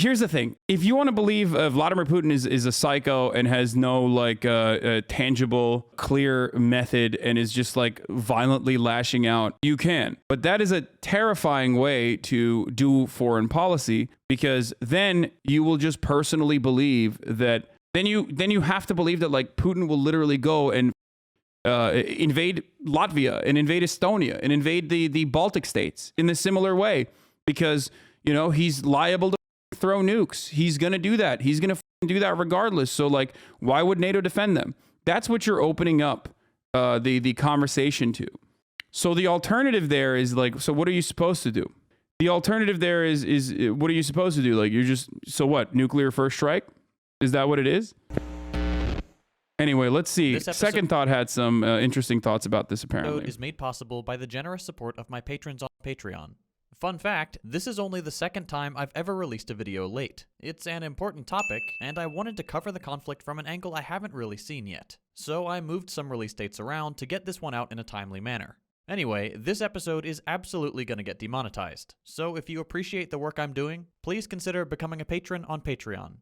here's the thing. If you want to believe Vladimir Putin is a psycho and has no like tangible, clear method and is just like violently lashing out, you can. But that is a terrifying way to do foreign policy, because then you will just personally believe that. Then you have to believe that like Putin will literally go and invade Latvia and invade Estonia and invade the Baltic states in a similar way, because you know he's liable to throw nukes. He's gonna do that. He's gonna do that regardless. So like, why would NATO defend them? That's what you're opening up the conversation to. So the alternative there is like, so what are you supposed to do? The alternative there is what are you supposed to do? Like, you're just, so what? Nuclear first strike? Is that what it is? Anyway, let's see. Second Thought had some interesting thoughts about this, apparently. Is made possible by the generous support of my patrons on Patreon. Fun fact, this is only the second time I've ever released a video late. It's an important topic, and I wanted to cover the conflict from an angle I haven't really seen yet. So I moved some release dates around to get this one out in a timely manner. Anyway, this episode is absolutely going to get demonetized. So if you appreciate the work I'm doing, please consider becoming a patron on Patreon.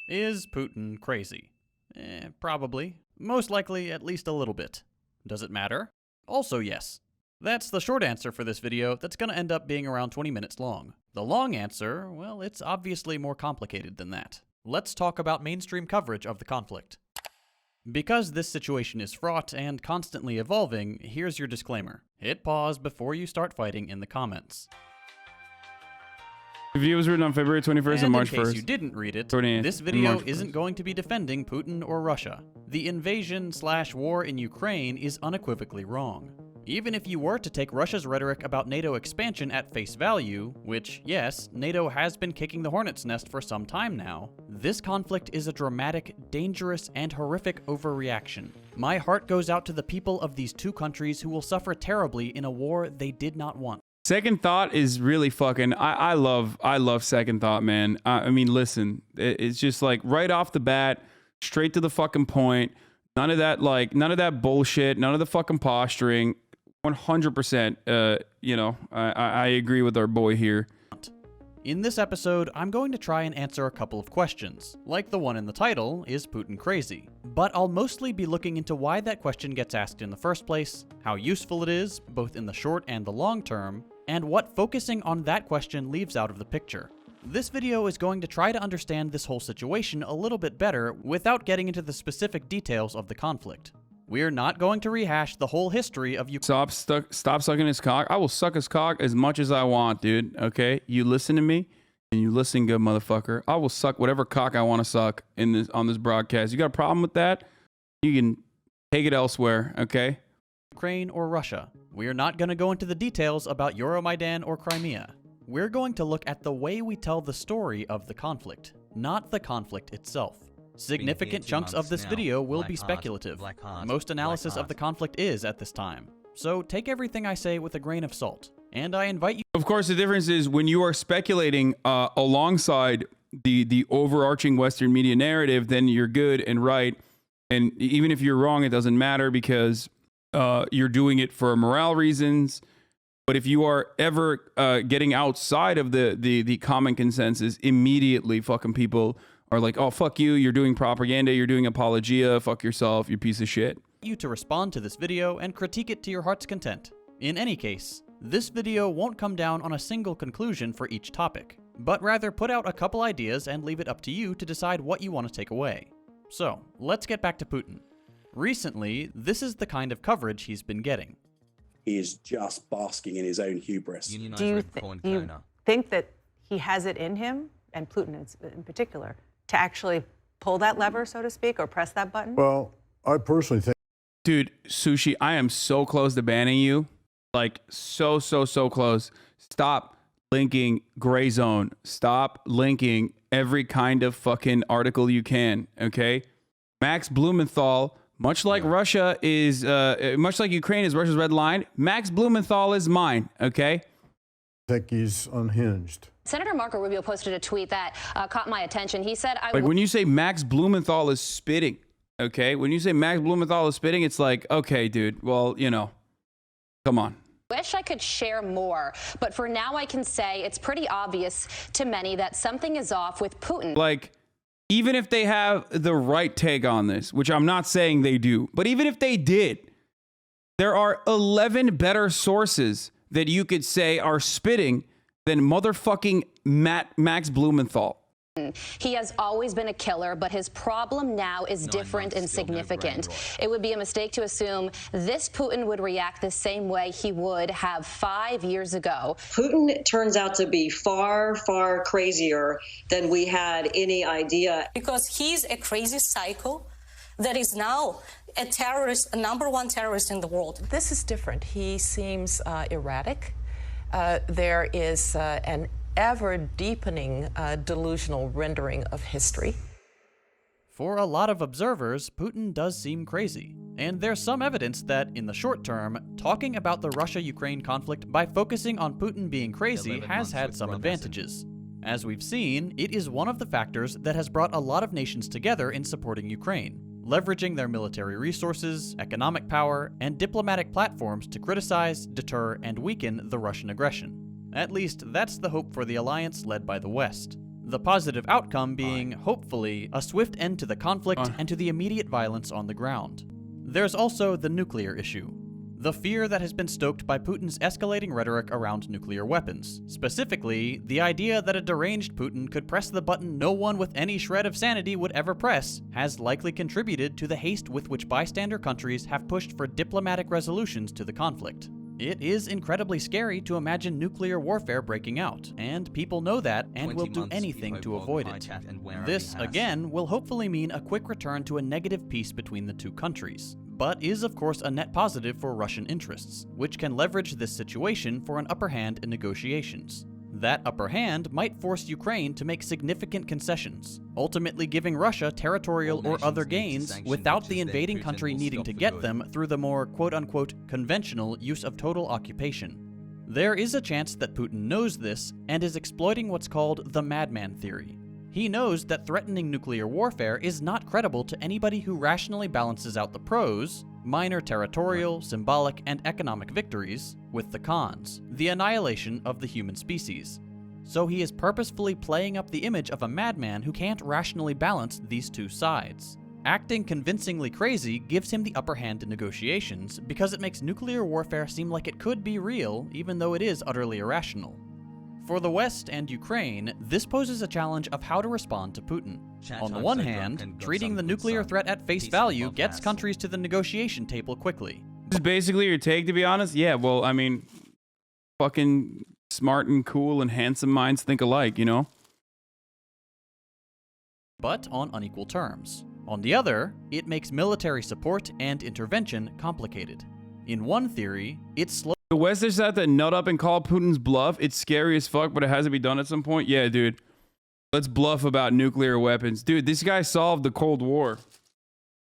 Is Putin crazy? Probably. Most likely, at least a little bit. Does it matter? Also yes. That's the short answer for this video that's going to end up being around 20 minutes long. The long answer, well, it's obviously more complicated than that. Let's talk about mainstream coverage of the conflict. Because this situation is fraught and constantly evolving, here's your disclaimer. Hit pause before you start fighting in the comments. The video was written on February 21st and March 1st. In case you didn't read it, this video isn't going to be defending Putin or Russia. The invasion/war in Ukraine is unequivocally wrong. Even if you were to take Russia's rhetoric about NATO expansion at face value, which, yes, NATO has been kicking the hornet's nest for some time now, this conflict is a dramatic, dangerous, and horrific overreaction. My heart goes out to the people of these two countries who will suffer terribly in a war they did not want. Second Thought is really fucking, I love Second Thought, man. I mean, listen, it's just like right off the bat, straight to the fucking point. None of that bullshit, none of the fucking posturing. 100%, you know, I agree with our boy here. In this episode, I'm going to try and answer a couple of questions, like the one in the title, is Putin crazy? But I'll mostly be looking into why that question gets asked in the first place, how useful it is, both in the short and the long term, and what focusing on that question leaves out of the picture. This video is going to try to understand this whole situation a little bit better without getting into the specific details of the conflict. We're not going to rehash the whole history of Ukraine. Stop sucking his cock. I will suck his cock as much as I want, dude. Okay? You listen to me, and you listen good, motherfucker. I will suck whatever cock I want to suck on this broadcast. You got a problem with that? You can take it elsewhere, okay? Ukraine or Russia. We're not going to go into the details about Euromaidan or Crimea. We're going to look at the way we tell the story of the conflict, not the conflict itself. Significant chunks of this video will be speculative. Most analysis of the conflict is at this time. So take everything I say with a grain of salt. And I invite you... Of course, the difference is when you are speculating alongside the overarching Western media narrative, then you're good and right. And even if you're wrong, it doesn't matter because you're doing it for morale reasons. But if you are ever getting outside of the common consensus, immediately fucking people are like, oh, fuck you, you're doing propaganda, you're doing apologia, fuck yourself, you piece of shit. You to respond to this video and critique it to your heart's content. In any case, this video won't come down on a single conclusion for each topic, but rather put out a couple ideas and leave it up to you to decide what you want to take away. So, let's get back to Putin. Recently, this is the kind of coverage he's been getting. He is just basking in his own hubris. Do you think that he has it in him, and Putin in particular, to actually pull that lever, so to speak, or press that button? Well, I personally think... Dude, Sushi, I am so close to banning you. Like, so close. Stop linking Gray Zone. Stop linking every kind of fucking article you can, okay? Max Blumenthal, much like Russia is, much like Ukraine is Russia's red line, Max Blumenthal is mine, okay? I think he's unhinged. Senator Marco Rubio posted a tweet that caught my attention. He said, like when you say Max Blumenthal is spitting, okay? When you say Max Blumenthal is spitting, it's like, okay, dude, well, you know, come on. Wish I could share more, but for now I can say it's pretty obvious to many that something is off with Putin. Like, even if they have the right take on this, which I'm not saying they do, but even if they did, there are 11 better sources that you could say are spitting than motherfucking Max Blumenthal. He has always been a killer, but his problem now is different and significant. It would be a mistake to assume this Putin would react the same way he would have 5 years ago. Putin turns out to be far, far crazier than we had any idea. Because he's a crazy psycho that is now a terrorist, a #1 terrorist in the world. This is different. He seems erratic. There is an ever-deepening delusional rendering of history. For a lot of observers, Putin does seem crazy. And there's some evidence that, in the short term, talking about the Russia-Ukraine conflict by focusing on Putin being crazy has had some advantages. As we've seen, it is one of the factors that has brought a lot of nations together in supporting Ukraine, leveraging their military resources, economic power, and diplomatic platforms to criticize, deter, and weaken the Russian aggression. At least, that's the hope for the alliance led by the West. The positive outcome being, hopefully, a swift end to the conflict and to the immediate violence on the ground. There's also the nuclear issue. The fear that has been stoked by Putin's escalating rhetoric around nuclear weapons. Specifically, the idea that a deranged Putin could press the button no one with any shred of sanity would ever press has likely contributed to the haste with which bystander countries have pushed for diplomatic resolutions to the conflict. It is incredibly scary to imagine nuclear warfare breaking out, and people know that and will do anything to avoid it. This, again, will hopefully mean a quick return to a negative peace between the two countries, but is of course a net positive for Russian interests, which can leverage this situation for an upper hand in negotiations. That upper hand might force Ukraine to make significant concessions, ultimately giving Russia territorial or other gains without the invading country needing to get them through the more quote-unquote conventional use of total occupation. There is a chance that Putin knows this and is exploiting what's called the madman theory. He knows that threatening nuclear warfare is not credible to anybody who rationally balances out the pros, minor territorial, symbolic, and economic victories, with the cons, the annihilation of the human species. So he is purposefully playing up the image of a madman who can't rationally balance these two sides. Acting convincingly crazy gives him the upper hand in negotiations because it makes nuclear warfare seem like it could be real, even though it is utterly irrational. For the West and Ukraine, this poses a challenge of how to respond to Putin. On the one hand, treating the nuclear threat at face value gets countries to the negotiation table quickly. This is basically your take, to be honest? Yeah, well, I mean, fucking smart and cool and handsome minds think alike, you know? But on unequal terms. On the other, it makes military support and intervention complicated. In one theory, it slows The West just had to nut up and call Putin's bluff. It's scary as fuck, but it has to be done at some point. Yeah, dude. Let's bluff about nuclear weapons. Dude, this guy solved the Cold War.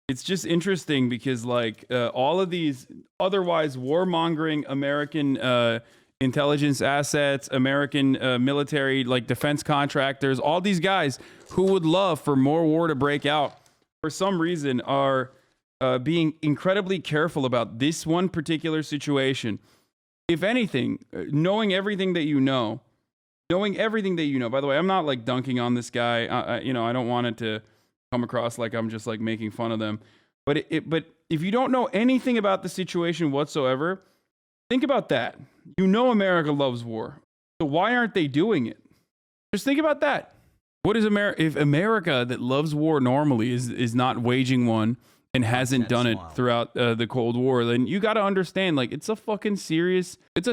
It's just interesting because, like, all of these otherwise warmongering American intelligence assets, American military, like, defense contractors, all these guys who would love for more war to break out, for some reason, are being incredibly careful about this one particular situation. If anything, knowing everything that you know, by the way, I'm not like dunking on this guy. I don't want it to come across like I'm just like making fun of them. But but if you don't know anything about the situation whatsoever, think about that. You know America loves war. So why aren't they doing it? Just think about that. What is America? If America that loves war normally is not waging one and hasn't done it throughout the Cold War, then you got to understand, like, it's a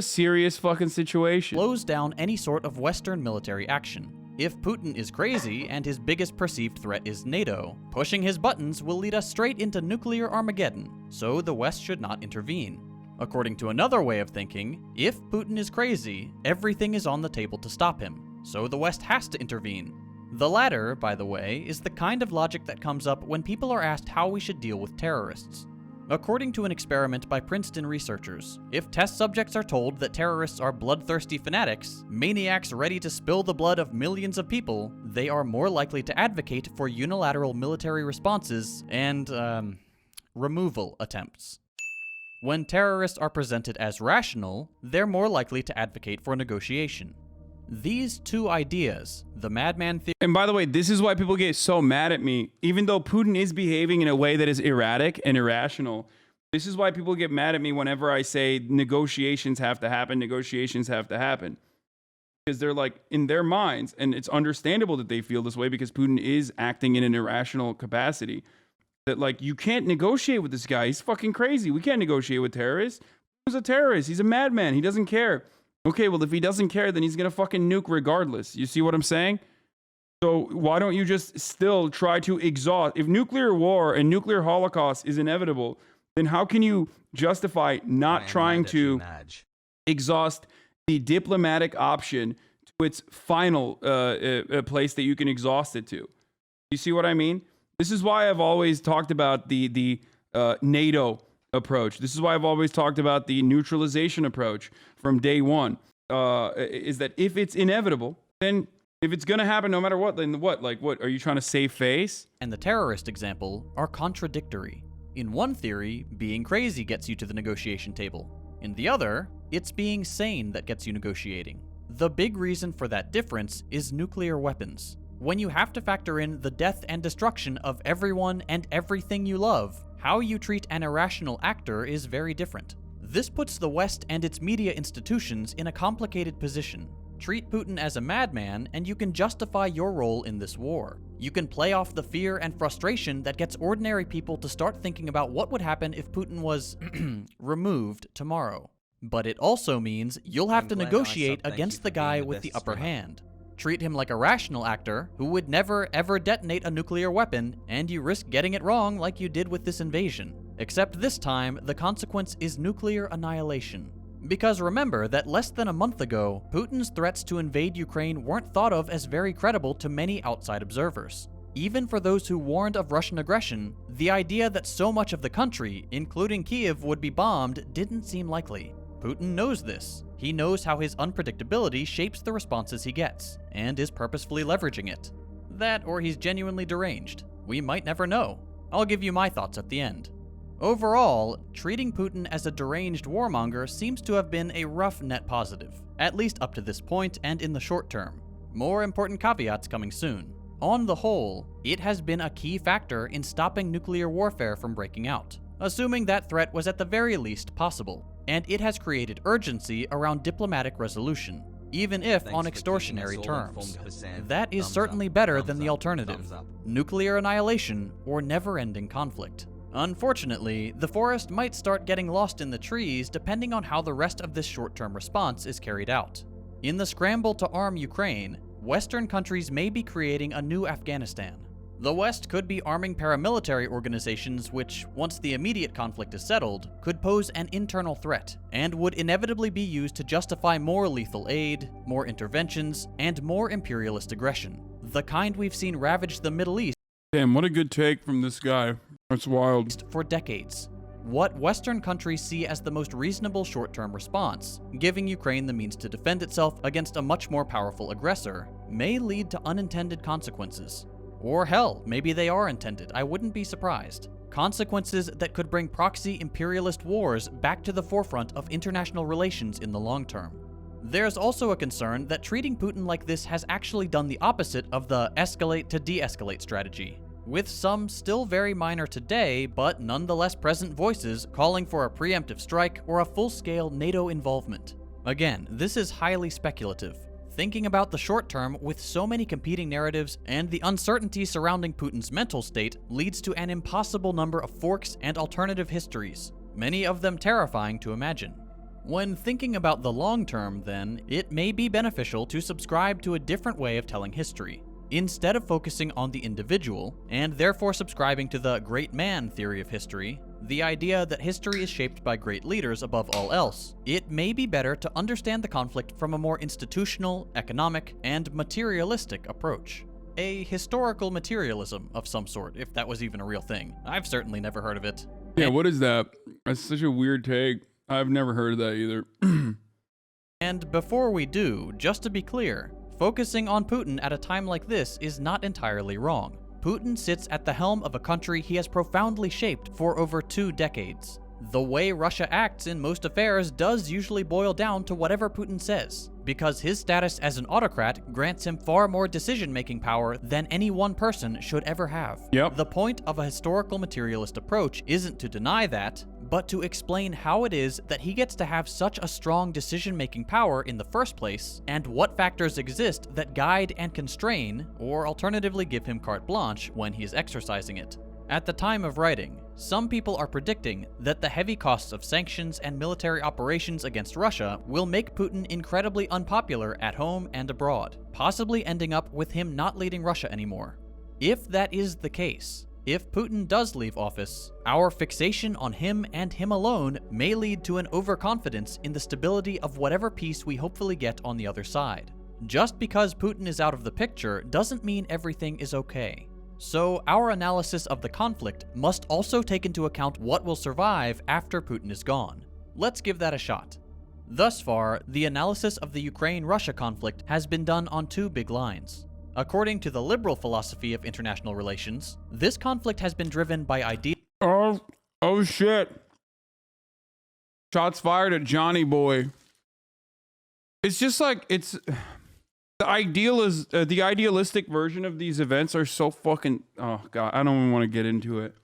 serious fucking situation. Slows down any sort of Western military action. If Putin is crazy and his biggest perceived threat is NATO, pushing his buttons will lead us straight into nuclear Armageddon, so the West should not intervene. According to another way of thinking, if Putin is crazy, everything is on the table to stop him, so the West has to intervene. The latter, by the way, is the kind of logic that comes up when people are asked how we should deal with terrorists. According to an experiment by Princeton researchers, if test subjects are told that terrorists are bloodthirsty fanatics, maniacs ready to spill the blood of millions of people, they are more likely to advocate for unilateral military responses and, removal attempts. When terrorists are presented as rational, they're more likely to advocate for negotiation. These two ideas, the madman theory... And by the way, this is why people get so mad at me. Even though Putin is behaving in a way that is erratic and irrational, this is why people get mad at me whenever I say negotiations have to happen, negotiations have to happen. Because they're like, in their minds, and it's understandable that they feel this way because Putin is acting in an irrational capacity, that like, you can't negotiate with this guy. He's fucking crazy. We can't negotiate with terrorists. He's a terrorist. He's a madman. He doesn't care. Okay, well, if he doesn't care, then he's going to fucking nuke regardless. You see what I'm saying? So why don't you just still try to exhaust? If nuclear war and nuclear holocaust is inevitable, then how can you justify not trying to exhaust the diplomatic option to its final place that you can exhaust it to? You see what I mean? This is why I've always talked about the NATO approach. This is why I've always talked about the neutralization approach from day one, is that if it's inevitable, then if it's going to happen no matter what, then what? Like, what? Are you trying to save face? And the terrorist example are contradictory. In one theory, being crazy gets you to the negotiation table. In the other, it's being sane that gets you negotiating. The big reason for that difference is nuclear weapons. When you have to factor in the death and destruction of everyone and everything you love, how you treat an irrational actor is very different. This puts the West and its media institutions in a complicated position. Treat Putin as a madman, and you can justify your role in this war. You can play off the fear and frustration that gets ordinary people to start thinking about what would happen if Putin was removed tomorrow. But it also means you'll have to negotiate against the guy with the upper hand. Treat him like a rational actor who would never ever detonate a nuclear weapon, and you risk getting it wrong like you did with this invasion. Except this time, the consequence is nuclear annihilation. Because remember that less than a month ago, Putin's threats to invade Ukraine weren't thought of as very credible to many outside observers. Even for those who warned of Russian aggression, the idea that so much of the country, including Kyiv, would be bombed didn't seem likely. Putin knows this. He knows how his unpredictability shapes the responses he gets, and is purposefully leveraging it. That, or he's genuinely deranged. We might never know. I'll give you my thoughts at the end. Overall, treating Putin as a deranged warmonger seems to have been a rough net positive, at least up to this point and in the short term. More important caveats coming soon. On the whole, it has been a key factor in stopping nuclear warfare from breaking out, assuming that threat was at the very least possible, and it has created urgency around diplomatic resolution, even if on extortionary terms. That is certainly better than the alternative, nuclear annihilation or never-ending conflict. Unfortunately, the forest might start getting lost in the trees depending on how the rest of this short-term response is carried out. In the scramble to arm Ukraine, Western countries may be creating a new Afghanistan. The West could be arming paramilitary organizations which, once the immediate conflict is settled, could pose an internal threat, and would inevitably be used to justify more lethal aid, more interventions, and more imperialist aggression. The kind we've seen ravage the Middle East. Damn, what a good take from this guy. That's wild. For decades. What Western countries see as the most reasonable short-term response, giving Ukraine the means to defend itself against a much more powerful aggressor, may lead to unintended consequences. Or hell, maybe they are intended, I wouldn't be surprised. Consequences that could bring proxy imperialist wars back to the forefront of international relations in the long term. There's also a concern that treating Putin like this has actually done the opposite of the escalate to de-escalate strategy, with some still very minor today, but nonetheless present voices calling for a preemptive strike or a full-scale NATO involvement. Again, this is highly speculative. Thinking about the short term with so many competing narratives and the uncertainty surrounding Putin's mental state leads to an impossible number of forks and alternative histories, many of them terrifying to imagine. When thinking about the long term, then, it may be beneficial to subscribe to a different way of telling history. Instead of focusing on the individual, and therefore subscribing to the great man theory of history, the idea that history is shaped by great leaders above all else, it may be better to understand the conflict from a more institutional, economic, and materialistic approach. A historical materialism of some sort, if that was even a real thing. I've certainly never heard of it. Yeah, what is that? That's such a weird take. I've never heard of that either. And before we do, just to be clear, focusing on Putin at a time like this is not entirely wrong. Putin sits at the helm of a country he has profoundly shaped for over 2 decades. The way Russia acts in most affairs does usually boil down to whatever Putin says, because his status as an autocrat grants him far more decision-making power than any one person should ever have. Yep. The point of a historical materialist approach isn't to deny that, but to explain how it is that he gets to have such a strong decision-making power in the first place, and what factors exist that guide and constrain, or alternatively give him carte blanche when he is exercising it. At the time of writing, some people are predicting that the heavy costs of sanctions and military operations against Russia will make Putin incredibly unpopular at home and abroad, possibly ending up with him not leading Russia anymore. If that is the case, if Putin does leave office, our fixation on him and him alone may lead to an overconfidence in the stability of whatever peace we hopefully get on the other side. Just because Putin is out of the picture doesn't mean everything is okay. So our analysis of the conflict must also take into account what will survive after Putin is gone. Let's give that a shot. Thus far, the analysis of the Ukraine-Russia conflict has been done on two big lines. According to the liberal philosophy of international relations, this conflict has been driven by ideas. Oh shit. Shots fired at Johnny Boy. It's just like, it's... The idealistic version of these events are so fucking... Oh, God, I don't even want to get into it.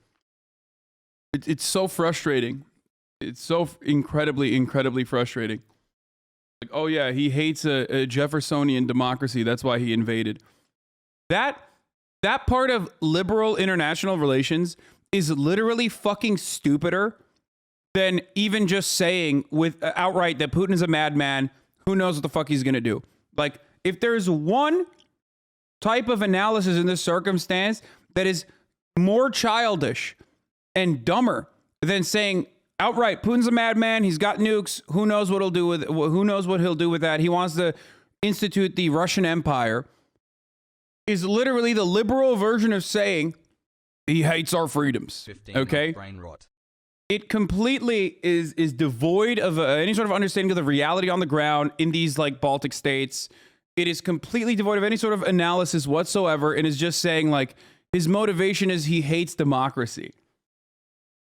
It's so frustrating. It's so incredibly frustrating. Like, oh yeah, he hates a Jeffersonian democracy. That's why he invaded. That part of liberal international relations is literally fucking stupider than even just saying with outright that Putin is a madman. Who knows what the fuck he's going to do? Like, if there's one type of analysis in this circumstance that is more childish and dumber than saying outright, Putin's a madman, he's got nukes, who knows what he'll do with that, he wants to institute the Russian Empire, is literally the liberal version of saying he hates our freedoms. Okay? Brain rot. It completely is devoid of any sort of understanding of the reality on the ground in these like Baltic states. It is completely devoid of any sort of analysis whatsoever, and is just saying like his motivation is he hates democracy.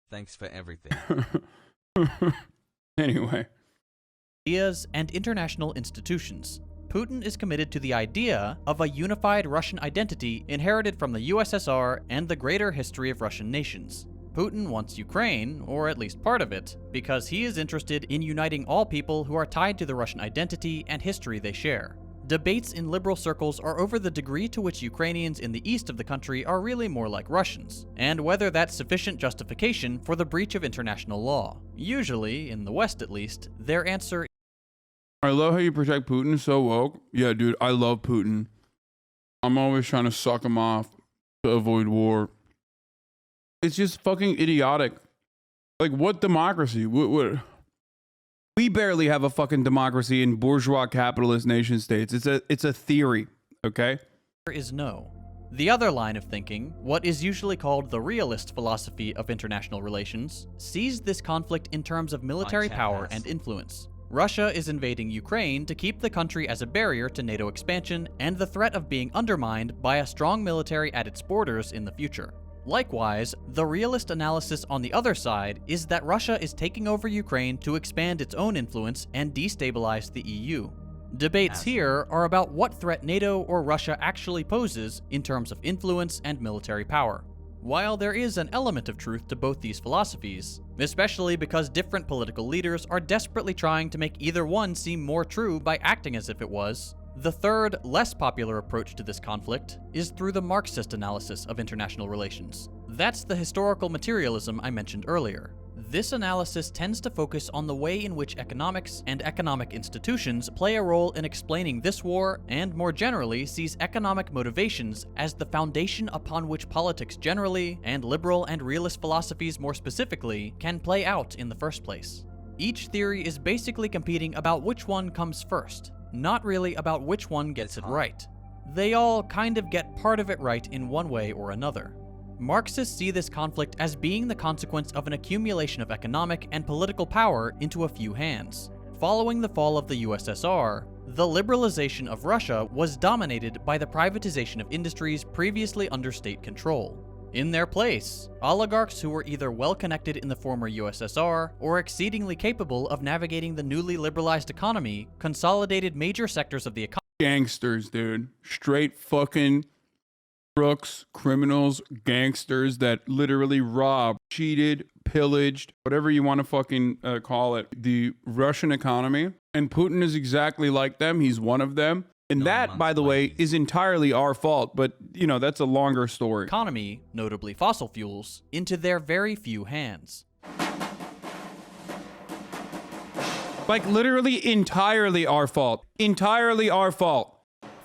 Thanks for everything. Anyway. Ideas and international institutions. Putin is committed to the idea of a unified Russian identity inherited from the USSR and the greater history of Russian nations. Putin wants Ukraine, or at least part of it, because he is interested in uniting all people who are tied to the Russian identity and history they share. Debates in liberal circles are over the degree to which Ukrainians in the east of the country are really more like Russians, and whether that's sufficient justification for the breach of international law. Usually, in the West at least, their answer is, I love how you protect Putin so woke. Yeah, dude, I love Putin. I'm always trying to suck him off to avoid war. It's just fucking idiotic. Like, what democracy? What? We barely have a fucking democracy in bourgeois capitalist nation states. It's a theory, okay? is no. The other line of thinking, what is usually called the realist philosophy of international relations, sees this conflict in terms of military power and influence. Russia is invading Ukraine to keep the country as a barrier to NATO expansion and the threat of being undermined by a strong military at its borders in the future. Likewise, the realist analysis on the other side is that Russia is taking over Ukraine to expand its own influence and destabilize the EU. Debates here are about what threat NATO or Russia actually poses in terms of influence and military power. While there is an element of truth to both these philosophies, especially because different political leaders are desperately trying to make either one seem more true by acting as if it was, the third, less popular approach to this conflict is through the Marxist analysis of international relations. That's the historical materialism I mentioned earlier. This analysis tends to focus on the way in which economics and economic institutions play a role in explaining this war, and more generally sees economic motivations as the foundation upon which politics generally, and liberal and realist philosophies more specifically, can play out in the first place. Each theory is basically competing about which one comes first, not really about which one gets it right. They all kind of get part of it right in one way or another. Marxists see this conflict as being the consequence of an accumulation of economic and political power into a few hands. Following the fall of the USSR, the liberalization of Russia was dominated by the privatization of industries previously under state control. In their place, oligarchs who were either well-connected in the former USSR or exceedingly capable of navigating the newly liberalized economy consolidated major sectors of the economy. Gangsters, dude. Straight fucking crooks, criminals, gangsters that literally robbed, cheated, pillaged, whatever you want to fucking call it, the Russian economy. And Putin is exactly like them. He's one of them. And that, by the way, is entirely our fault. But, you know, that's a longer story. Economy, notably fossil fuels, into their very few hands. Like, literally entirely our fault. Entirely our fault.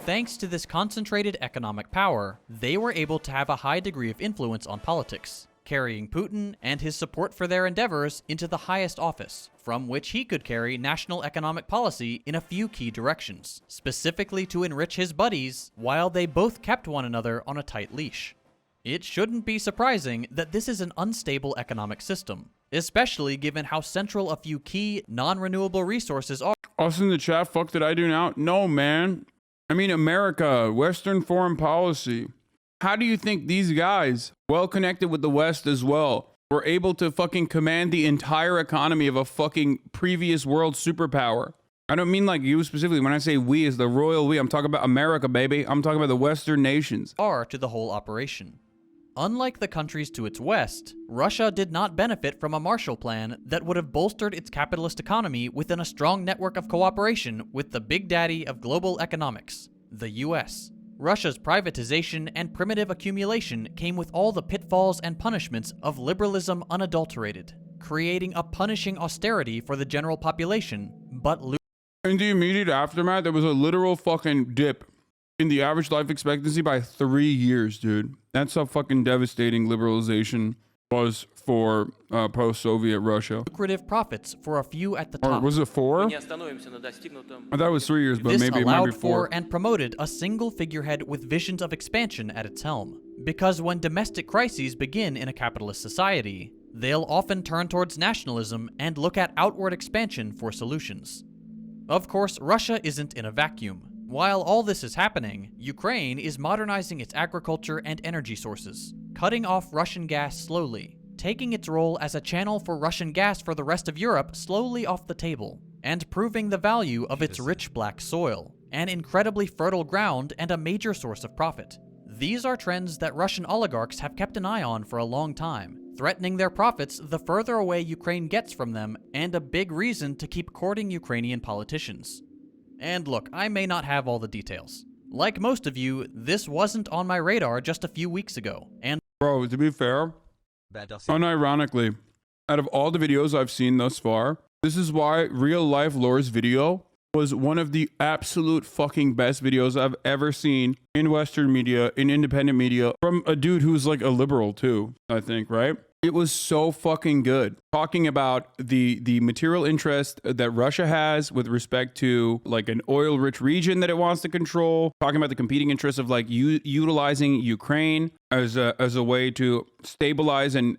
Thanks to this concentrated economic power, they were able to have a high degree of influence on politics, carrying Putin and his support for their endeavors into the highest office, from which he could carry national economic policy in a few key directions, specifically to enrich his buddies, while they both kept one another on a tight leash. It shouldn't be surprising that this is an unstable economic system, especially given how central a few key, non-renewable resources are. Us in the chat, fuck did I do now? No, man. I mean, America, Western foreign policy. How do you think these guys, well connected with the West as well, were able to fucking command the entire economy of a fucking previous world superpower? I don't mean like you specifically. When I say we, is the royal we. I'm talking about America, baby. I'm talking about the Western nations. To the whole operation. Unlike the countries to its west, Russia did not benefit from a Marshall Plan that would have bolstered its capitalist economy within a strong network of cooperation with the big daddy of global economics, the US. Russia's privatization and primitive accumulation came with all the pitfalls and punishments of liberalism unadulterated, creating a punishing austerity for the general population, but in the immediate aftermath, there was a literal fucking dip in the average life expectancy by 3 years, dude. That's how fucking devastating liberalization was for post-Soviet Russia. Lucrative profits for a few at the top. Or was it 4? I thought it was 3 years, but this maybe it might be 4. For and promoted a single figurehead with visions of expansion at its helm. Because when domestic crises begin in a capitalist society, they'll often turn towards nationalism and look at outward expansion for solutions. Of course, Russia isn't in a vacuum. While all this is happening, Ukraine is modernizing its agriculture and energy sources, cutting off Russian gas slowly, taking its role as a channel for Russian gas for the rest of Europe slowly off the table, and proving the value of its rich black soil, an incredibly fertile ground and a major source of profit. These are trends that Russian oligarchs have kept an eye on for a long time, threatening their profits the further away Ukraine gets from them, and a big reason to keep courting Ukrainian politicians. And look, I may not have all the details. Like most of you, this wasn't on my radar just a few weeks ago, and bro, to be fair, unironically, out of all the videos I've seen thus far, this is why Real Life Lore's video was one of the absolute fucking best videos I've ever seen in Western media, in independent media, from a dude who's like a liberal too, I think, right? It was so fucking good. Talking about the material interest that Russia has with respect to like an oil-rich region that it wants to control. Talking about the competing interests of like utilizing Ukraine as a way to stabilize and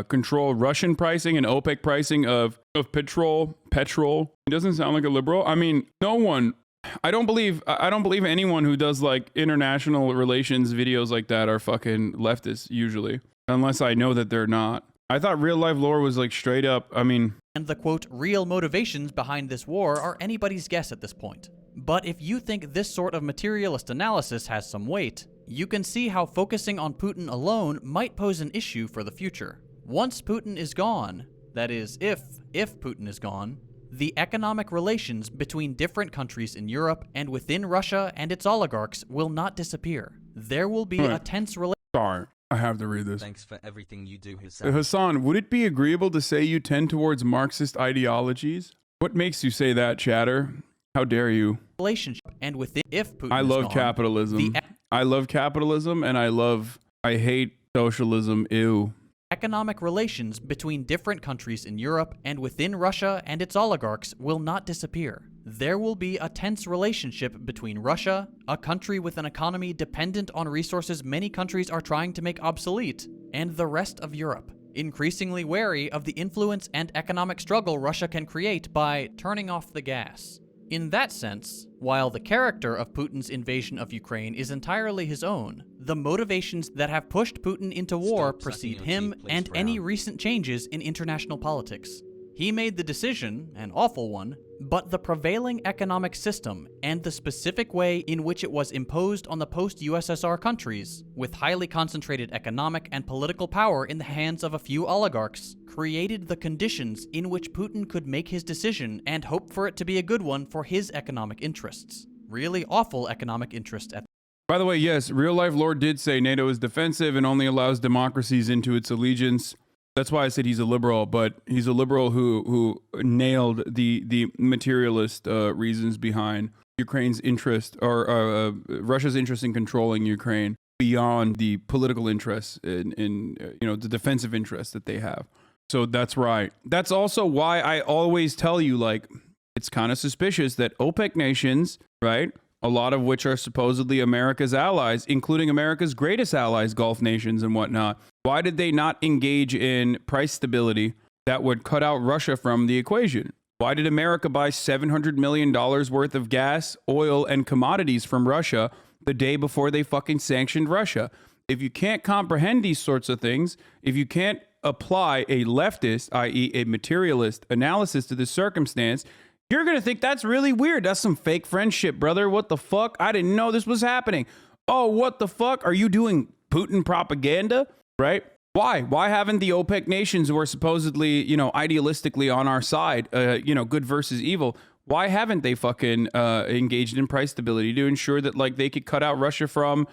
control Russian pricing and OPEC pricing of petrol. It doesn't sound like a liberal. I mean, no one. I don't believe anyone who does like international relations videos like that are fucking leftists usually. Unless I know that they're not. I thought Real Life Lore was like straight up, I mean... And the quote, real motivations behind this war are anybody's guess at this point. But if you think this sort of materialist analysis has some weight, you can see how focusing on Putin alone might pose an issue for the future. Once Putin is gone, that is, if Putin is gone, the economic relations between different countries in Europe and within Russia and its oligarchs will not disappear. There will be a tense relationship. Sorry. I have to read this. Thanks for everything you do, Hasan. Hasan, would it be agreeable to say you tend towards Marxist ideologies? What makes you say that, chatter? How dare you? Relationship and within if Putin I is love gone, capitalism. I love capitalism and I hate socialism. Ew. Economic relations between different countries in Europe and within Russia and its oligarchs will not disappear. There will be a tense relationship between Russia, a country with an economy dependent on resources many countries are trying to make obsolete, and the rest of Europe, increasingly wary of the influence and economic struggle Russia can create by turning off the gas. In that sense, while the character of Putin's invasion of Ukraine is entirely his own, The motivations that have pushed Putin into war precede him and any recent changes in international politics. He made the decision, an awful one, but the prevailing economic system and the specific way in which it was imposed on the post-USSR countries, with highly concentrated economic and political power in the hands of a few oligarchs, created the conditions in which Putin could make his decision and hope for it to be a good one for his economic interests. Really awful economic interest at. By the way, yes, Real Life Lord did say NATO is defensive and only allows democracies into its allegiance. That's why I said he's a liberal, but he's a liberal who nailed the materialist reasons behind Ukraine's interest, or Russia's interest in controlling Ukraine beyond the political interests in the defensive interests that they have. So that's right. That's also why I always tell you, like, it's kind of suspicious that OPEC nations, right, a lot of which are supposedly America's allies, including America's greatest allies, Gulf nations and whatnot, why did they not engage in price stability that would cut out Russia from the equation? Why did America buy $700 million worth of gas, oil, and commodities from Russia the day before they fucking sanctioned Russia? If you can't comprehend these sorts of things, if you can't apply a leftist, i.e. a materialist analysis to this circumstance, you're going to think that's really weird. That's some fake friendship, brother. What the fuck? I didn't know this was happening. Oh, what the fuck? Are you doing Putin propaganda? Right? Why? Why haven't the OPEC nations, who are supposedly, idealistically on our side, good versus evil, why haven't they fucking engaged in price stability to ensure that, like, they could cut out Russia from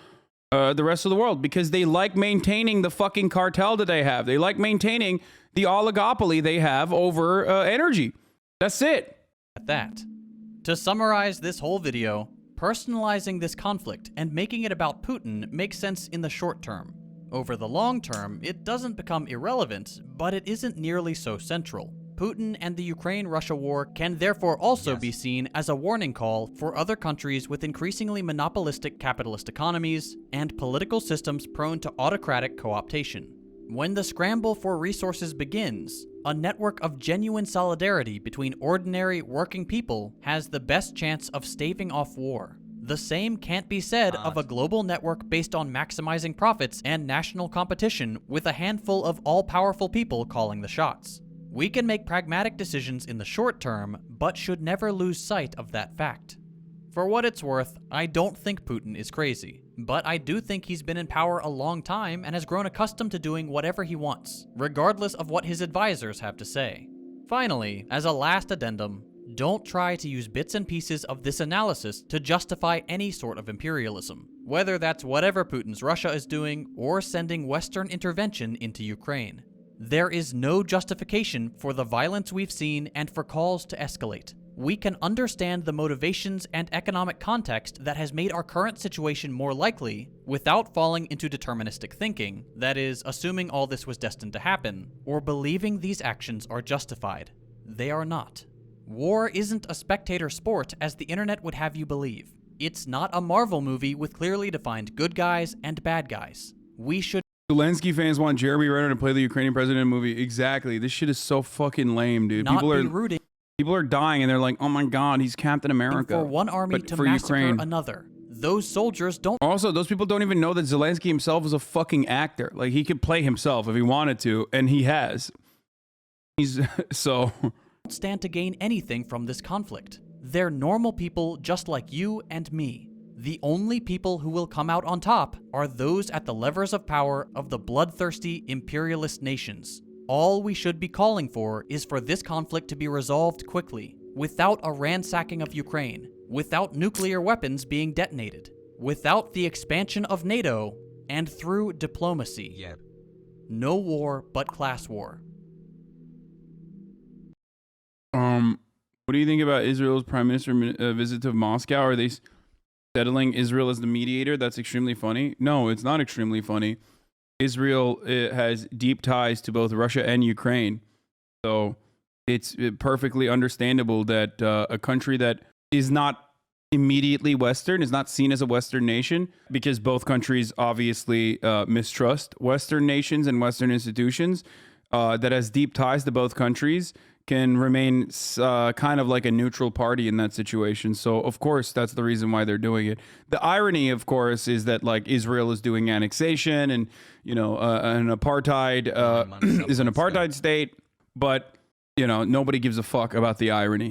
the rest of the world? Because they like maintaining the fucking cartel that they have. They like maintaining the oligopoly they have over energy. That's it. At that. To summarize this whole video, personalizing this conflict and making it about Putin makes sense in the short term. Over the long term, it doesn't become irrelevant, but it isn't nearly so central. Putin and the Ukraine-Russia war can therefore also be seen as a warning call for other countries with increasingly monopolistic capitalist economies and political systems prone to autocratic co-optation. When the scramble for resources begins, a network of genuine solidarity between ordinary, working people has the best chance of staving off war. The same can't be said of a global network based on maximizing profits and national competition with a handful of all-powerful people calling the shots. We can make pragmatic decisions in the short term, but should never lose sight of that fact. For what it's worth, I don't think Putin is crazy, but I do think he's been in power a long time and has grown accustomed to doing whatever he wants, regardless of what his advisors have to say. Finally, as a last addendum, don't try to use bits and pieces of this analysis to justify any sort of imperialism, whether that's whatever Putin's Russia is doing or sending Western intervention into Ukraine. There is no justification for the violence we've seen and for calls to escalate. We can understand the motivations and economic context that has made our current situation more likely without falling into deterministic thinking, that is, assuming all this was destined to happen, or believing these actions are justified. They are not. War isn't a spectator sport as the internet would have you believe. It's not a Marvel movie with clearly defined good guys and bad guys. We should. Zelensky fans want Jeremy Renner to play the Ukrainian president in a movie. Exactly. This shit is so fucking lame, dude. People are dying and they're like, oh my God, he's Captain America. For one army to massacre another. Those soldiers don't. Also, those people don't even know that Zelensky himself is a fucking actor. Like, he could play himself if he wanted to, and he has. He's so. Stand to gain anything from this conflict. They're normal people just like you and me. The only people who will come out on top are those at the levers of power of the bloodthirsty imperialist nations. All we should be calling for is for this conflict to be resolved quickly, without a ransacking of Ukraine, without nuclear weapons being detonated, without the expansion of NATO, and through diplomacy. Yep. No war but class war. What do you think about Israel's prime minister visit to Moscow? Are they settling Israel as the mediator? That's extremely funny. No, it's not extremely funny. Israel has deep ties to both Russia and Ukraine. So it's perfectly understandable that a country that is not immediately Western, is not seen as a Western nation, because both countries obviously mistrust Western nations and Western institutions, that has deep ties to both countries, can remain kind of like a neutral party in that situation. So, of course, that's the reason why they're doing it. The irony, of course, is that like Israel is doing annexation and, you know, an apartheid is an apartheid state. But, you know, nobody gives a fuck about the irony.